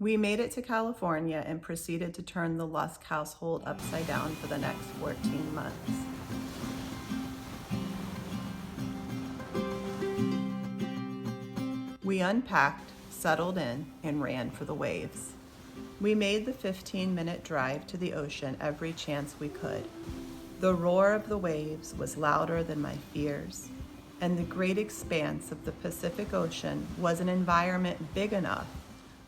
We made it to California and proceeded to turn the Lusk household upside down for the next 14 months. We unpacked, settled in, and ran for the waves. We made the 15-minute drive to the ocean every chance we could. The roar of the waves was louder than my fears, and the great expanse of the Pacific Ocean was an environment big enough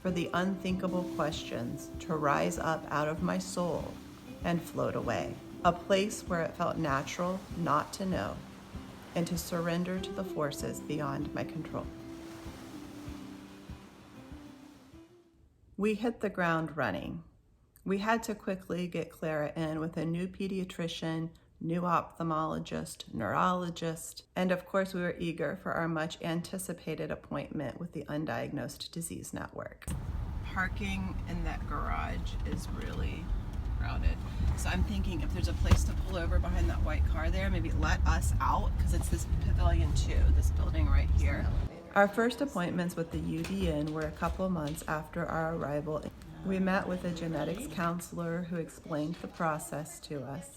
for the unthinkable questions to rise up out of my soul and float away. A place where it felt natural not to know and to surrender to the forces beyond my control. We hit the ground running. We had to quickly get Clara in with a new pediatrician, new ophthalmologist, neurologist, and of course we were eager for our much anticipated appointment with the Undiagnosed Disease Network. Parking in that garage is really crowded. So I'm thinking if there's a place to pull over behind that white car there, maybe let us out, because it's this Pavilion 2, this building right here. Our first appointments with the UDN were a couple months after our arrival. We met with a genetics counselor who explained the process to us.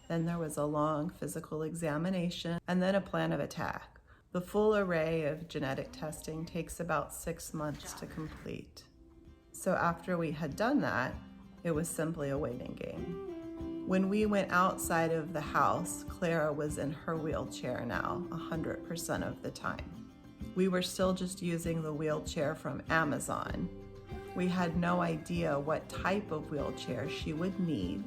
Then there was a long physical examination and then a plan of attack. The full array of genetic testing takes about 6 months to complete. So after we had done that, it was simply a waiting game. When we went outside of the house, Clara was in her wheelchair now 100% of the time. We were still just using the wheelchair from Amazon. We had no idea what type of wheelchair she would need,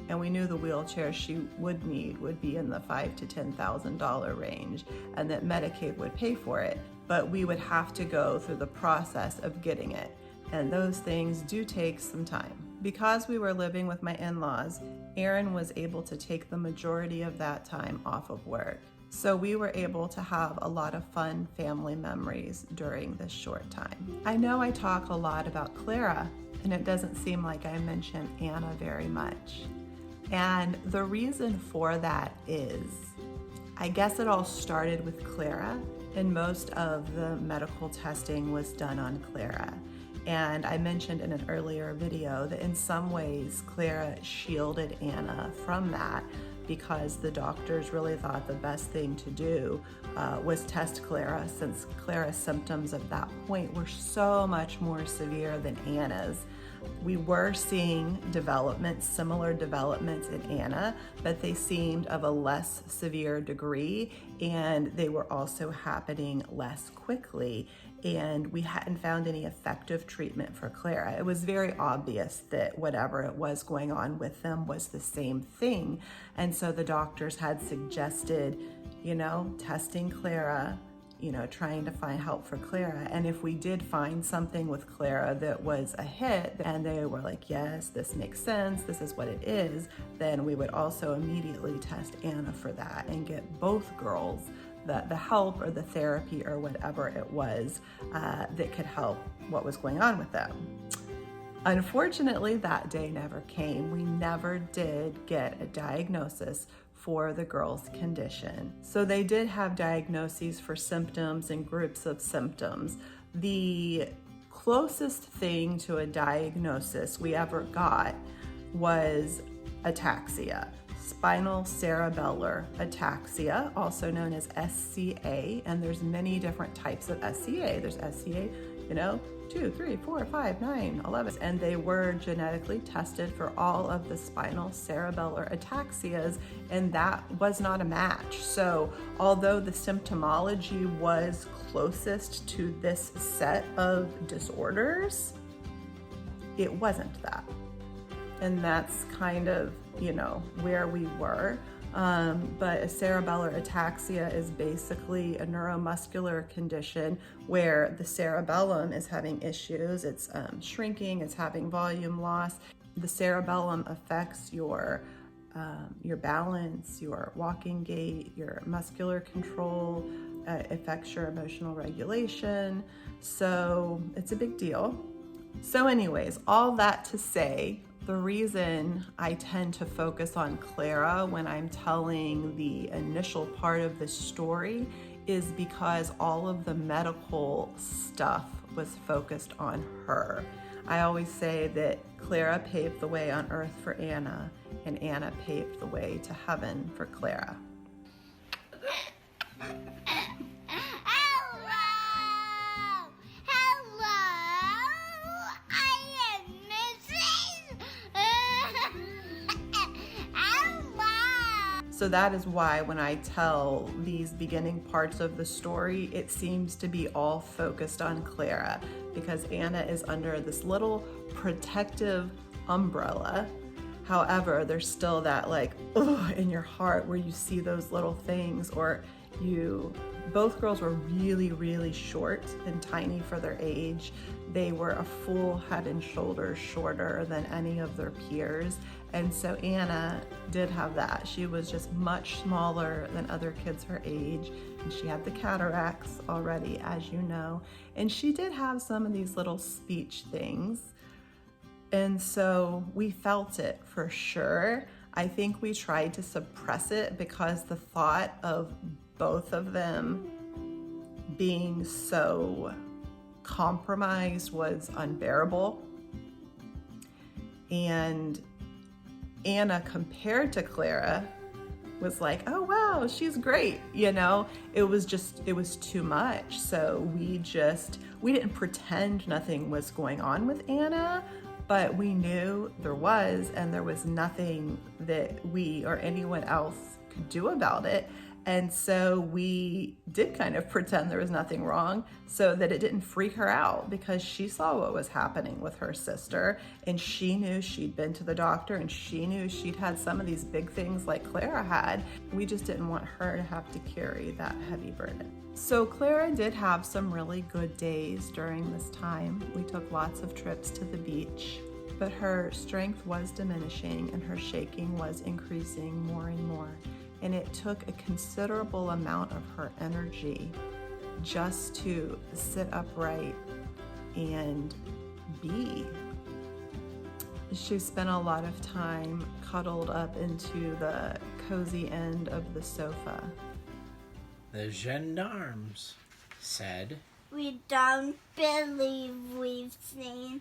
and we knew the wheelchair she would need would be in the $5,000 to $10,000 range, and that Medicaid would pay for it, but we would have to go through the process of getting it, and those things do take some time. Because we were living with my in-laws, Aaron was able to take the majority of that time off of work. So we were able to have a lot of fun family memories during this short time. I know I talk a lot about Clara, and it doesn't seem like I mention Anna very much. And the reason for that is, I guess it all started with Clara, and most of the medical testing was done on Clara. And I mentioned in an earlier video that in some ways Clara shielded Anna from that, because the doctors really thought the best thing to do was test Clara, since Clara's symptoms at that point were so much more severe than Anna's. We were seeing developments, similar developments in Anna, but they seemed of a less severe degree, and they were also happening less quickly, and we hadn't found any effective treatment for Clara. It was very obvious that whatever it was going on with them was the same thing, and so the doctors had suggested, testing Clara, trying to find help for Clara. And if we did find something with Clara that was a hit, and they were like, yes, this makes sense, this is what it is, then we would also immediately test Anna for that and get both girls the help or the therapy or whatever it was that could help what was going on with them. Unfortunately, that day never came. We never did get a diagnosis for the girl's condition. So they did have diagnoses for symptoms and groups of symptoms. The closest thing to a diagnosis we ever got was ataxia, spinal cerebellar ataxia, also known as SCA, and there's many different types of SCA. There's SCA, 2, 3, 4, 5, 9, 11, and they were genetically tested for all of the spinal cerebellar ataxias, and that was not a match. So although the symptomology was closest to this set of disorders, it wasn't that. And that's kind of, where we were. But a cerebellar ataxia is basically a neuromuscular condition where the cerebellum is having issues. It's shrinking, it's having volume loss. The cerebellum affects your balance, your walking gait, your muscular control, affects your emotional regulation. So it's a big deal. So anyways, all that to say, the reason I tend to focus on Clara when I'm telling the initial part of the story is because all of the medical stuff was focused on her. I always say that Clara paved the way on earth for Anna, and Anna paved the way to heaven for Clara. So that is why when I tell these beginning parts of the story, it seems to be all focused on Clara, because Anna is under this little protective umbrella. However, there's still that like, ugh, in your heart where you see those little things, or both girls were really, really short and tiny for their age. They were a full head and shoulders shorter than any of their peers. And so Anna did have that. She was just much smaller than other kids her age. And she had the cataracts already, as you know. And she did have some of these little speech things. And so we felt it for sure. I think we tried to suppress it because the thought of both of them being so compromised was unbearable. And Anna, compared to Clara, was like, oh wow, she's great. It was too much. So we didn't pretend nothing was going on with Anna, but we knew there was, and there was nothing that we or anyone else could do about it. And so we did kind of pretend there was nothing wrong so that it didn't freak her out, because she saw what was happening with her sister, and she knew she'd been to the doctor, and she knew she'd had some of these big things like Clara had. We just didn't want her to have to carry that heavy burden. So Clara did have some really good days during this time. We took lots of trips to the beach, but her strength was diminishing and her shaking was increasing more and more. And it took a considerable amount of her energy just to sit upright and be. She spent a lot of time cuddled up into the cozy end of the sofa. The gendarmes said, "We don't believe we've seen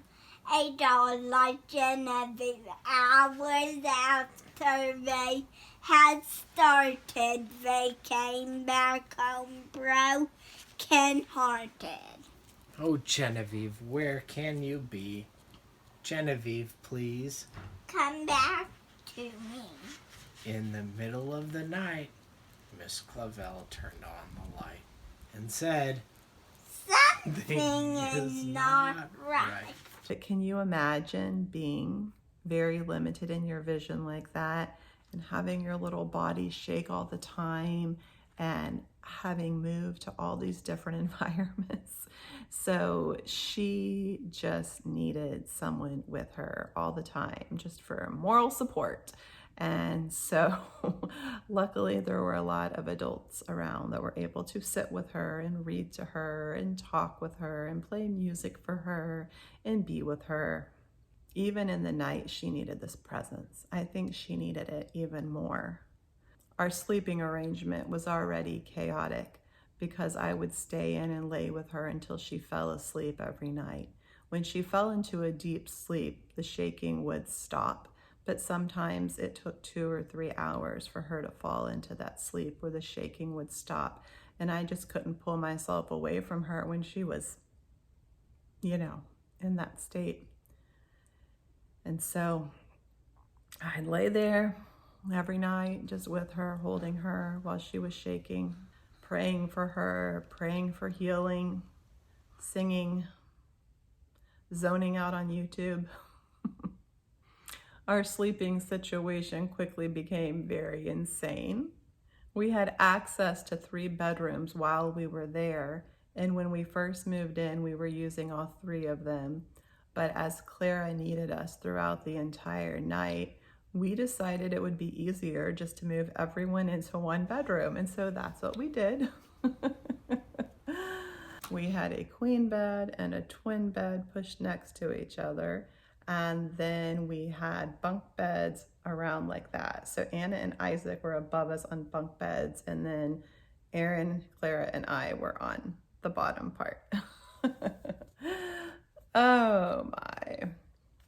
a dog like Genevieve. Hours after they had started, they came back home broken hearted." "Oh, Genevieve, where can you be? Genevieve, please." "Come back to me." In the middle of the night, Miss Clavel turned on the light and said, "Something is not right." But can you imagine being very limited in your vision like that, and having your little body shake all the time, and having moved to all these different environments? So she just needed someone with her all the time, just for moral support. And so luckily there were a lot of adults around that were able to sit with her and read to her and talk with her and play music for her and be with her. Even in the night, she needed this presence. I think she needed it even more. Our sleeping arrangement was already chaotic because I would stay in and lay with her until she fell asleep every night. When she fell into a deep sleep, the shaking would stop. But sometimes it took 2 or 3 hours for her to fall into that sleep where the shaking would stop. And I just couldn't pull myself away from her when she was, in that state. And so I'd lay there every night just with her, holding her while she was shaking, praying for her, praying for healing, singing, zoning out on YouTube. Our sleeping situation quickly became very insane. We had access to 3 bedrooms while we were there, and when we first moved in, we were using all 3 of them. But as Clara needed us throughout the entire night, we decided it would be easier just to move everyone into 1 bedroom, and so that's what we did. We had a queen bed and a twin bed pushed next to each other. And then we had bunk beds around like that. So Anna and Isaac were above us on bunk beds, and then Aaron, Clara, and I were on the bottom part. Oh my.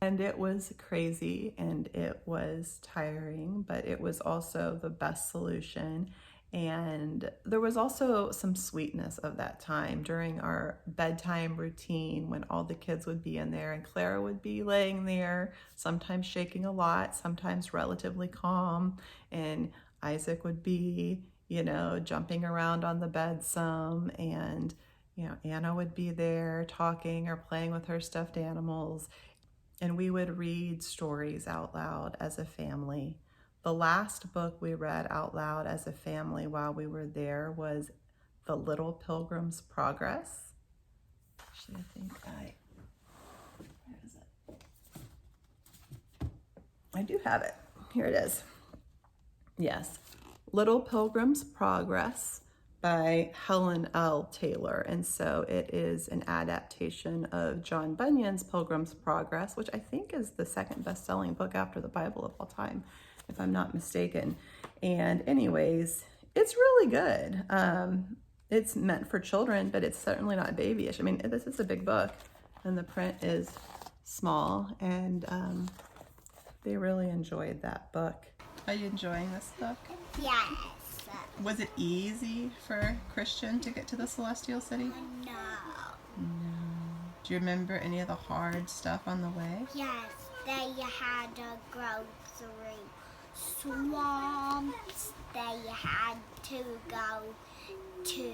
And it was crazy and it was tiring, but it was also the best solution. And there was also some sweetness of that time during our bedtime routine when all the kids would be in there and Clara would be laying there, sometimes shaking a lot, sometimes relatively calm. And Isaac would be, jumping around on the bed some. And, Anna would be there talking or playing with her stuffed animals. And we would read stories out loud as a family. The last book we read out loud as a family while we were there was The Little Pilgrim's Progress. Actually, where is it? I do have it. Here it is. Yes, Little Pilgrim's Progress by Helen L. Taylor. And so it is an adaptation of John Bunyan's Pilgrim's Progress, which I think is the second best-selling book after the Bible of all time, if I'm not mistaken. And anyways, it's really good. It's meant for children, but it's certainly not babyish. I mean, this is a big book and the print is small, and they really enjoyed that book. Are you enjoying this book? Yes. Was it easy for Christian to get to the Celestial City? No. No. Do you remember any of the hard stuff on the way? Yes, they had to go through swamps. They had to go to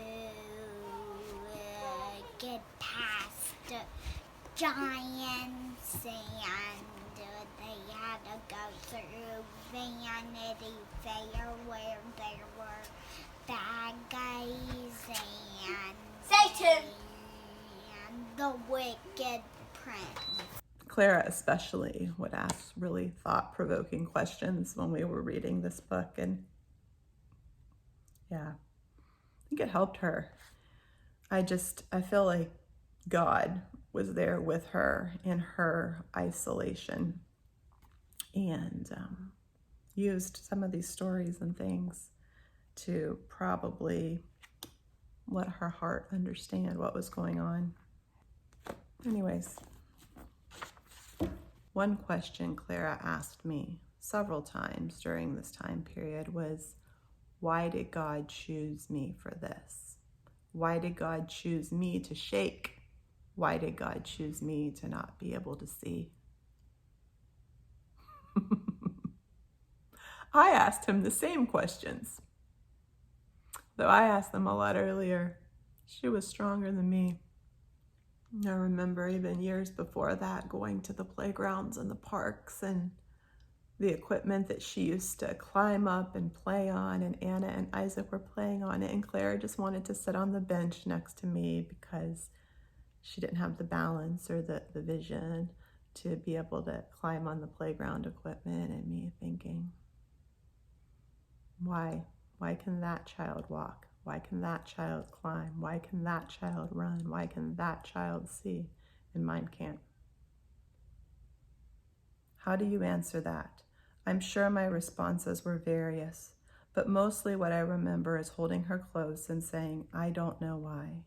get past giants, and they had to go through Vanity Fair where there were bad guys and Satan and the wicked prince. Clara especially would ask really thought-provoking questions when we were reading this book, and yeah, I think it helped her. I feel like God was there with her in her isolation, and used some of these stories and things to probably let her heart understand what was going on. Anyways, one question Clara asked me several times during this time period was, why did God choose me for this? Why did God choose me to shake? Why did God choose me to not be able to see? I asked him the same questions. Though I asked them a lot earlier, she was stronger than me. I remember even years before that going to the playgrounds and the parks and the equipment that she used to climb up and play on, and Anna and Isaac were playing on it, and Clara just wanted to sit on the bench next to me because she didn't have the balance or the vision to be able to climb on the playground equipment, and me thinking, why can that child walk? Why can that child climb? Why can that child run? Why can that child see and mine can't? How do you answer that? I'm sure my responses were various, but mostly what I remember is holding her close and saying, I don't know why,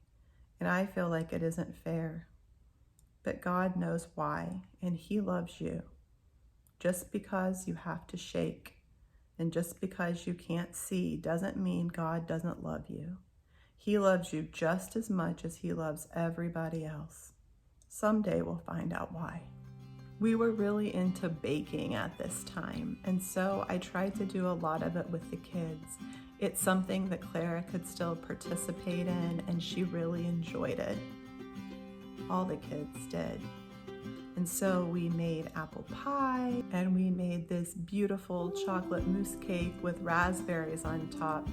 and I feel like it isn't fair. But God knows why, and He loves you. Just because you have to shake and just because you can't see doesn't mean God doesn't love you. He loves you just as much as He loves everybody else. Someday we'll find out why. We were really into baking at this time, and so I tried to do a lot of it with the kids. It's something that Clara could still participate in, and she really enjoyed it. All the kids did. And so we made apple pie, and we made this beautiful chocolate mousse cake with raspberries on top.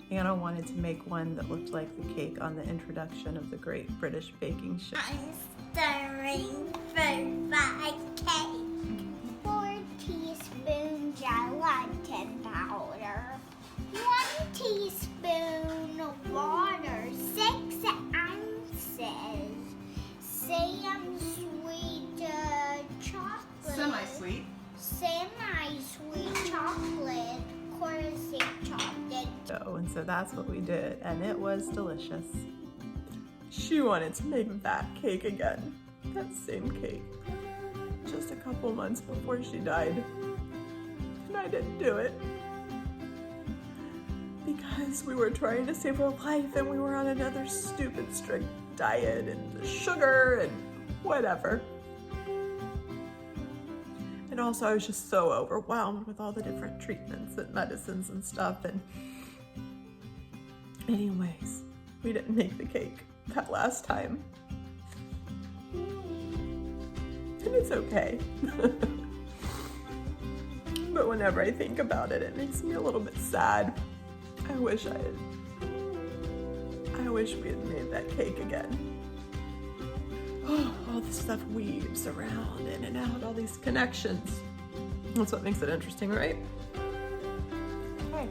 Anna wanted to make one that looked like the cake on the introduction of the Great British Baking Show. I'm stirring for my cake. 4 teaspoons gelatin powder. 1 teaspoon water. 6 ounces. Semi-sweet chocolate. Semi-sweet. Semi-sweet chocolate. Corset chocolate. And so that's what we did, and it was delicious. She wanted to make that cake again. that same cake just a couple months before she died. And I didn't do it because we were trying to save her life and we were on another stupid strict diet and the sugar and whatever. And also I was just so overwhelmed with all the different treatments and medicines and stuff. And anyways, we didn't make the cake that last time. And it's okay. But whenever I think about it, it makes me a little bit sad. I wish we had made that cake again. Oh, all this stuff weaves around in and out, all these connections. That's what makes it interesting, right? Okay.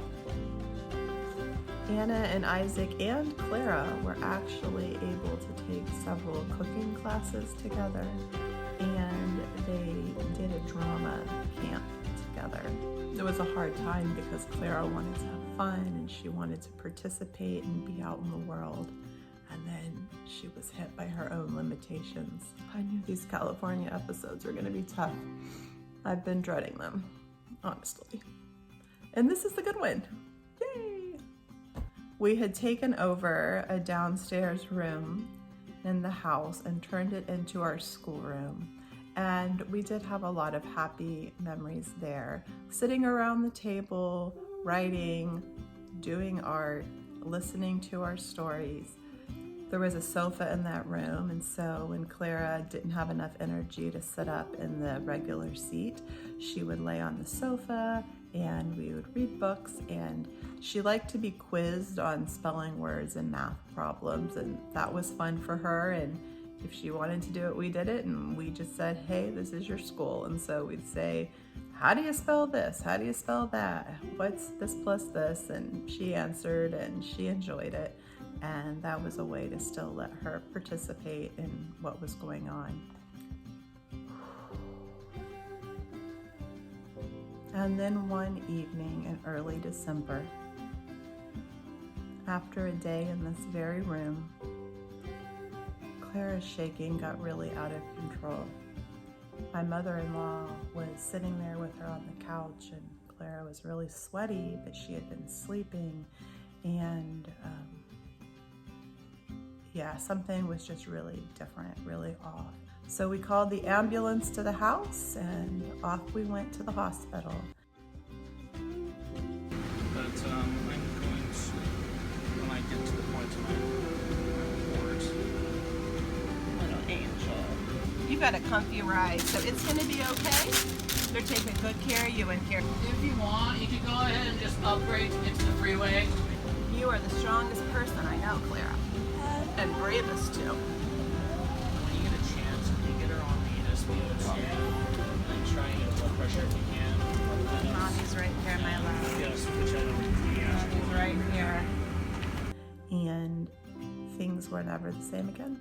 Anna and Isaac and Clara were actually able to take several cooking classes together, and they did a drama camp together. It was a hard time because Clara wanted to have fun and she wanted to participate and be out in the world. And then she was hit by her own limitations. I knew these California episodes were gonna be tough. I've been dreading them, honestly. And this is the good one. Yay! We had taken over a downstairs room in the house and turned it into our schoolroom. And we did have a lot of happy memories there. Sitting around the table, writing, doing art, listening to our stories. There was a sofa in that room, and so when Clara didn't have enough energy to sit up in the regular seat, she would lay on the sofa and we would read books, and she liked to be quizzed on spelling words and math problems, and that was fun for her. And if she wanted to do it, we did it, and we just said, hey, this is your school. And so we'd say, how do you spell this? How do you spell that? What's this plus this? And she answered and she enjoyed it. And that was a way to still let her participate in what was going on. And then one evening in early December, after a day in this very room, Clara's shaking got really out of control. My mother-in-law was sitting there with her on the couch, and Clara was really sweaty, but she had been sleeping, and yeah, something was just really different, really off. So we called the ambulance to the house, and off we went to the hospital. But I'm going to, when I get to the point of my report. Little angel. You got a comfy ride, so it's gonna be okay. They're taking good care of you in here. If you want, you can go ahead and just upgrade to get to the freeway. You are the strongest person I know, Clara. And bravest too. When you get a chance, can you get her on the SPO2? And try and get blood pressure if you can. Mommy's right here, my love. Yeah, switch that over to pediatric. Mommy's right here. And things were never the same again.